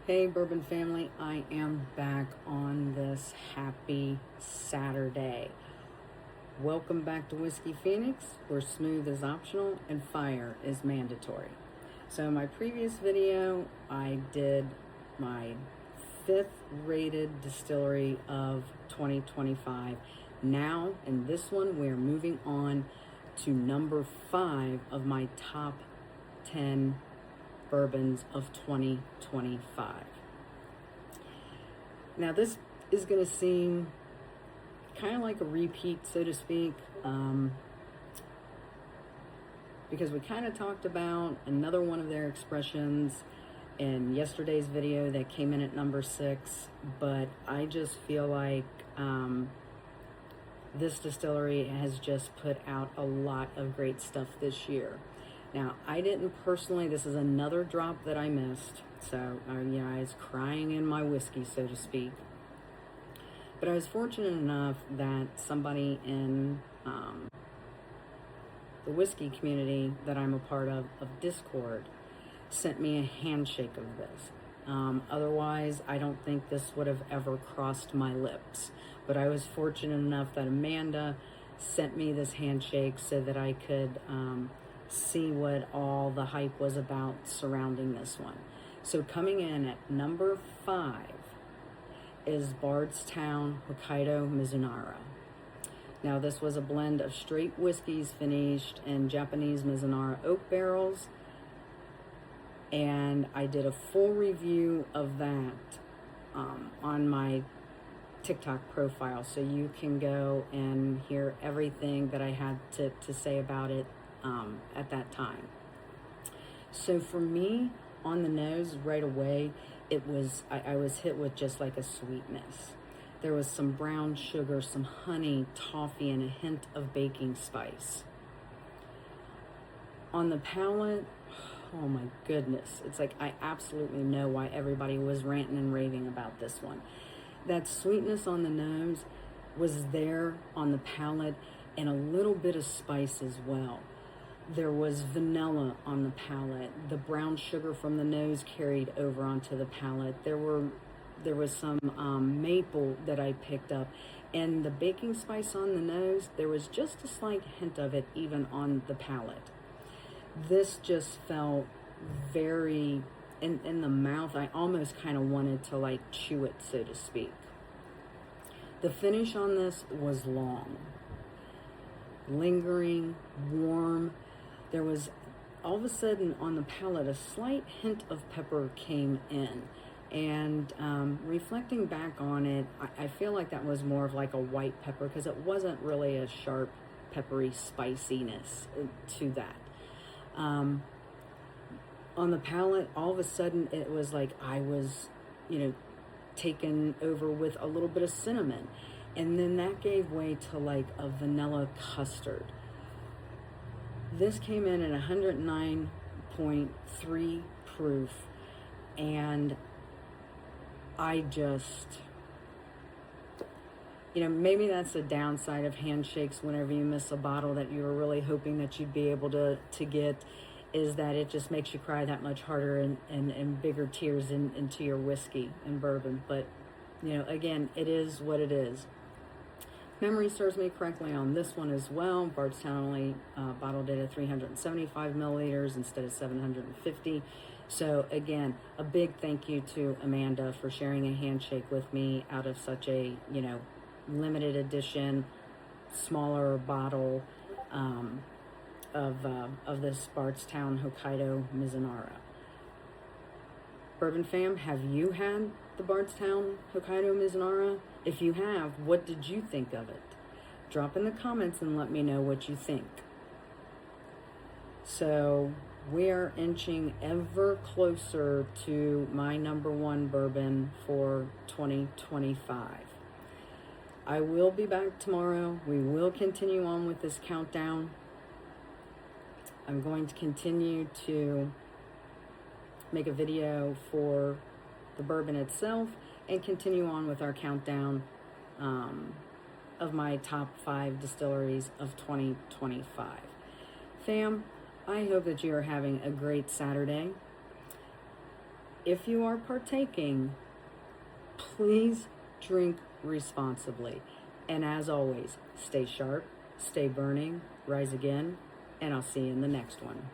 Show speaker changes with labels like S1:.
S1: Hey Bourbon family, I am back on this happy Saturday. Welcome back to Whiskey Phoenix, where smooth is optional and fire is mandatory. So in my previous video, I did my 5th rated distillery of 2025. Now, in this one, we're moving on to number 5 of my top 10 bourbons of 2025. Now this is going to seem kind of like a repeat, so to speak, because we kind of talked about another one of their expressions in yesterday's video that came in at number 6, but I just feel like this distillery has just put out a lot of great stuff this year. Now, I didn't personally, this is another drop that I missed, so I was crying in my whiskey, so to speak. But I was fortunate enough that somebody in the whiskey community that I'm a part of Discord, sent me a handshake of this. Otherwise, I don't think this would have ever crossed my lips. But I was fortunate enough that Amanda sent me this handshake so that I could see what all the hype was about surrounding this one. So coming in at number 5 is Bardstown Hokkaido Mizunara. Now this was a blend of straight whiskeys finished in Japanese Mizunara oak barrels, and I did a full review of that on my TikTok profile, so you can go and hear everything that I had to say about it at that time. So for me, on the nose right away, I was hit with just like a sweetness. There was some brown sugar, some honey, toffee, and a hint of baking spice. On the palate, oh my goodness, it's like I absolutely know why everybody was ranting and raving about this one. That sweetness on the nose was there on the palate, and a little bit of spice as well. There was vanilla on the palate. The brown sugar from the nose carried over onto the palate. There was some maple that I picked up, and the baking spice on the nose, there was just a slight hint of it even on the palate. This just felt very, in the mouth, I almost kind of wanted to like chew it, so to speak. The finish on this was long, lingering, warm. There was, all of a sudden on the palate, a slight hint of pepper came in. And reflecting back on it, I feel like that was more of like a white pepper, because it wasn't really a sharp, peppery spiciness to that. On the palate, all of a sudden, it was like I was, taken over with a little bit of cinnamon. And then that gave way to like a vanilla custard. This came in at 109.3 proof, and I just, maybe that's a downside of handshakes whenever you miss a bottle that you were really hoping that you'd be able to get, is that it just makes you cry that much harder and bigger tears into your whiskey and bourbon. But, again, it is what it is. Memory serves me correctly on this one as well. Bardstown only bottled it at 375 milliliters instead of 750. So again, a big thank you to Amanda for sharing a handshake with me out of such a, limited edition, smaller bottle of this Bardstown Hokkaido Mizunara. Bourbon fam, have you had the Bardstown Hokkaido Mizunara? If you have, what did you think of it? Drop in the comments and let me know what you think. So we are inching ever closer to my number 1 bourbon for 2025. I will be back tomorrow. We will continue on with this countdown. I'm going to continue to make a video for the bourbon itself and continue on with our countdown of my top 5 distilleries of 2025. Fam, I hope that you are having a great Saturday. if you are partaking, please drink responsibly. And as always, stay sharp, stay burning, rise again, and I'll see you in the next one.